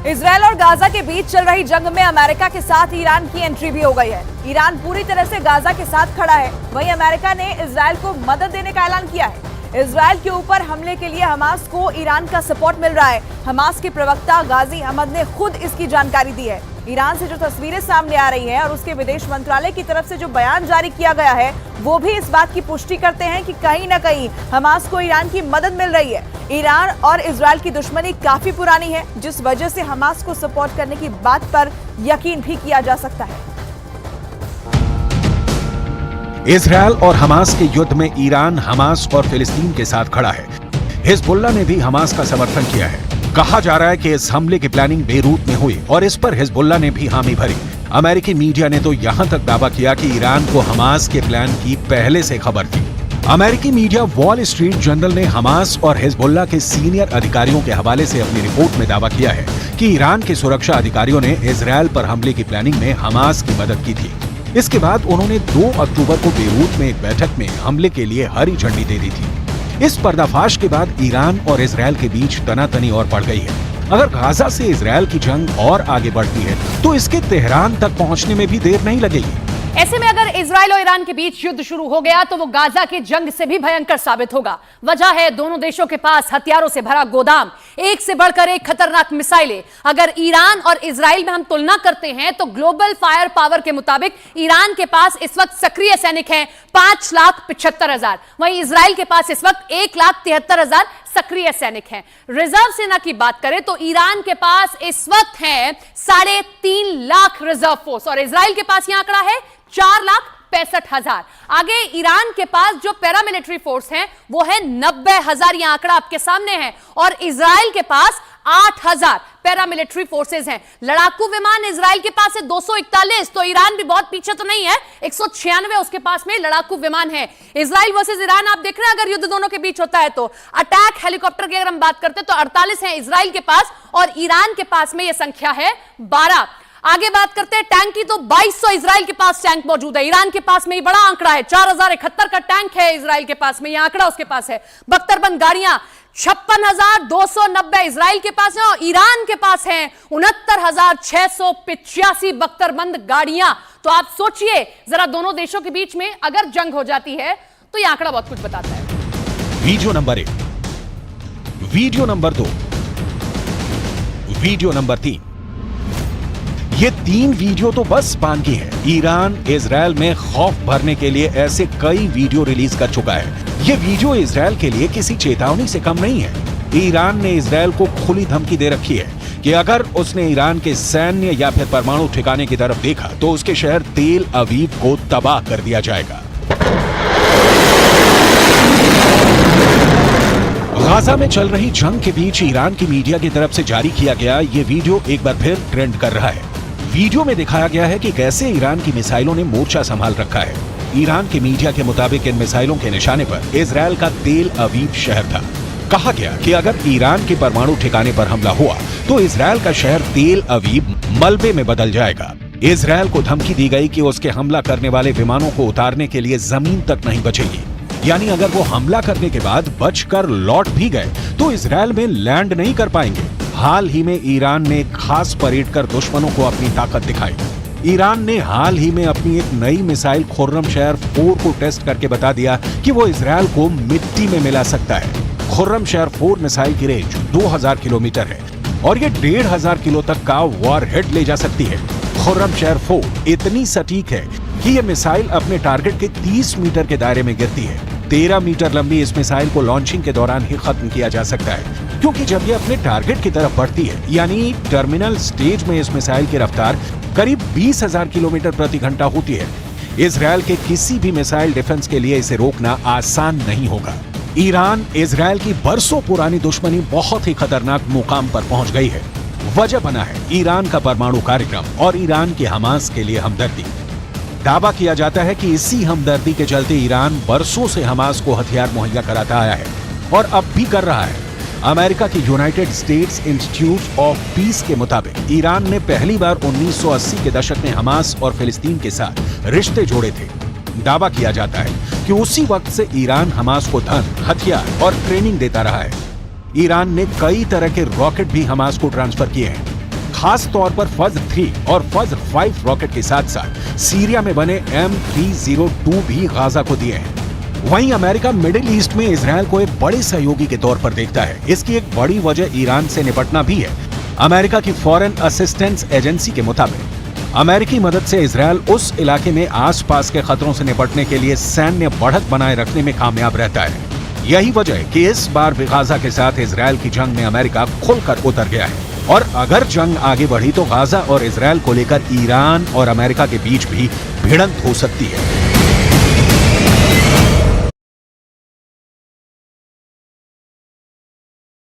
Israel और Gaza के बीच चल रही जंग में अमेरिका के साथ ईरान की एंट्री भी हो गई है। ईरान पूरी तरह से गाजा के साथ खड़ा है। वहीं अमेरिका ने इजरायल को मदद देने का ऐलान किया है। इजरायल के ऊपर हमले के लिए हमास को ईरान का सपोर्ट मिल रहा है। हमास के प्रवक्ता गाजी अहमद ने खुद इसकी जानकारी दी है। ईरान से जो तस्वीरें सामने आ रही हैं और उसके विदेश मंत्रालय की तरफ से जो बयान जारी किया गया है, वो भी इस बात की पुष्टि करते हैं कि कहीं ना कहीं हमास को ईरान की मदद मिल रही है। ईरान और इजरायल की दुश्मनी काफी पुरानी है, जिस वजह से हमास को सपोर्ट करने की बात पर यकीन भी किया जा सकता है। इजरायल और हमास के युद्ध में ईरान हमास और फिलिस्तीन के साथ खड़ा है। हिजबुल्लाह ने भी हमास का समर्थन किया है। कहा जा रहा है कि इस हमले की प्लानिंग बेरूत में हुई और इस पर हिजबुल्लाह ने भी हामी भरी। अमेरिकी मीडिया ने तो यहां तक दावा किया कि ईरान को हमास के प्लान की पहले से खबर थी। अमेरिकी मीडिया वॉल स्ट्रीट जर्नल ने हमास और हिजबुल्लाह के सीनियर अधिकारियों के हवाले से अपनी रिपोर्ट में दावा किया है कि ईरान के सुरक्षा अधिकारियों ने इजरायल पर हमले की प्लानिंग में हमास की मदद की थी। इसके बाद उन्होंने 2 अक्टूबर को बेरूत में एक बैठक में हमले के लिए हरी झंडी दे दी थी। इस पर्दाफाश के बाद ईरान और इजरायल के बीच तनातनी और बढ़ गई है। अगर गाजा से इजरायल की जंग और आगे बढ़ती है तो इसके तेहरान तक पहुंचने में भी देर नहीं लगेगी। ऐसे में अगर इजरायल और ईरान के बीच युद्ध शुरू हो गया तो वो गाजा की जंग से भी भयंकर साबित होगा। वजह है दोनों देशों के पास हथियारों से भरा गोदाम, एक से बढ़कर एक खतरनाक मिसाइलें। अगर ईरान और इजरायल में हम तुलना करते हैं तो ग्लोबल फायर पावर के मुताबिक ईरान के पास इस वक्त सक्रिय सैनिक हैं 5,75,000। वहीं इजरायल के पास इस वक्त 1,73,000 सक्रिय सैनिक हैं। रिजर्व सेना की बात करें तो ईरान के पास इस वक्त है 3.5 लाख रिजर्व फोर्स और इजरायल के पास यह आंकड़ा है 4,65,000। आगे ईरान के पास जो पैरामिलिट्री फोर्स हैं वो है 90,000। यह आंकड़ा आपके सामने है और इजरायल के पास 8,000 पैरामिलिट्री फोर्सेस हैं। लड़ाकू विमान इजरायल के पास है 241, तो ईरान भी बहुत पीछे तो नहीं है। 196 उसके पास में लड़ाकू विमान है। इजरायल वर्सेस ईरान आप देख रहे हैं, अगर युद्ध दोनों के बीच होता है तो अटैक हेलीकॉप्टर की अगर हम बात करते हैं तो 48 है इजरायल के पास और ईरान के पास में यह संख्या है 12। आगे बात करते हैं टैंक की तो 2200 इजरायल के पास टैंक मौजूद है। ईरान के पास में ये बड़ा आंकड़ा है, 4071 का टैंक है इजरायल के पास में, यह आंकड़ा उसके पास है। बख्तरबंद गाड़ियां 56,290 इजरायल के पास है और ईरान के पास है 69,685 बख्तरबंद गाड़ियां। तो आप सोचिए जरा, दोनों देशों के बीच में अगर जंग हो जाती है तो यह आंकड़ा बहुत कुछ बताता है। Video number 1, video number 2, video number 3। ये 3 वीडियो तो बस स्पान की है। ईरान इजरायल में खौफ भरने के लिए ऐसे कई वीडियो रिलीज कर चुका है। ये वीडियो इजरायल के लिए किसी चेतावनी से कम नहीं है। ईरान ने इजरायल को खुली धमकी दे रखी है कि अगर उसने ईरान के सैन्य या फिर परमाणु ठिकाने की तरफ देखा तो उसके शहर तेल अवीव को तबाह कर दिया जाएगा। गाजा में चल रही जंग के बीच ईरान की मीडिया की तरफ से जारी किया गया ये वीडियो एक बार फिर ट्रेंड कर रहा है। वीडियो में दिखाया गया है कि कैसे ईरान की मिसाइलों ने मोर्चा संभाल रखा है। ईरान की मीडिया के मुताबिक इन मिसाइलों के निशाने पर इजरायल का तेल अवीव शहर था। कहा गया कि अगर ईरान के परमाणु ठिकाने पर हमला हुआ तो इजरायल का शहर तेल अवीव मलबे में बदल जाएगा। इजरायल को धमकी दी गई कि उसके हमला करने वाले विमानों को उतारने के लिए जमीन तक नहीं बचेगी। यानी अगर वो हमला करने के बाद बचकर लौट भी गए तो इजरायल में लैंड नहीं कर पाएंगे। हाल ही में ईरान ने खास परेड कर दुश्मनों को अपनी ताकत दिखाई। ईरान ने हाल ही में अपनी एक नई मिसाइल खुर्रमशहर 4 को टेस्ट करके बता दिया कि वो इजरायल को मिट्टी में मिला सकता है। खुर्रमशहर 4 मिसाइल की रेंज 2000 किलोमीटर है और ये 1500 किलो तक का वॉरहेड ले जा सकती है। खुर्रमशहर 4 इतनी सटीक है कि ये मिसाइल अपने टारगेट के 30 मीटर के दायरे में गिरती है। 13 मीटर लंबी इस मिसाइल को लॉन्चिंग के दौरान ही खत्म किया जा सकता है, क्योंकि जब ये अपने टारगेट की तरफ बढ़ती है यानी टर्मिनल स्टेज में इस मिसाइल की रफ्तार करीब 20,000 किलोमीटर प्रति घंटा होती है। इजरायल के किसी भी मिसाइल डिफेंस के लिए इसे रोकना आसान नहीं होगा। ईरान इजरायल की बरसों पुरानी दुश्मनी बहुत ही खतरनाक मुकाम पर पहुंच गई है। वजह बना है ईरान का परमाणु कार्यक्रम और ईरान की हमास के लिए हमदर्दी। दावा किया जाता है कि इसी हमदर्दी के चलते ईरान बरसों से हमास को हथियार मुहैया कराता आया है और अब भी कर रहा है। अमेरिका की United states institute of peace के मुताबिक ईरान ने पहली बार 1980 के दशक में हमास और फिलिस्तीन के साथ रिश्ते जोड़े थे। दावा किया जाता है कि उसी वक्त से ईरान हमास को धन, हथियार और ट्रेनिंग देता रहा है। ईरान ने कई तरह के रॉकेट भी हमास को ट्रांसफर किए हैं। खास तौर पर फज्र 3 और फज्र 5 रॉकेट के साथ साथ सीरिया में बने M302 भी गाजा को दिए हैं। वहीं अमेरिका मिडिल ईस्ट में इजरायल को एक बड़े सहयोगी के तौर पर देखता है। इसकी एक बड़ी वजह ईरान से निपटना भी है। अमेरिका की फॉरेन असिस्टेंस एजेंसी के मुताबिक अमेरिकी मदद से इजरायल उस इलाके में आसपास के खतरों से निपटने के लिए सैन्य बढ़त बनाए रखने में कामयाब रहता है। यही वजह है कि इस बार भी गाजा के साथ इजरायल की जंग में अमेरिका खुलकर उतर गया है। और अगर जंग आगे बढ़ी तो गाजा और इजरायल को लेकर ईरान और अमेरिका के बीच भी भिड़ंत हो सकती है।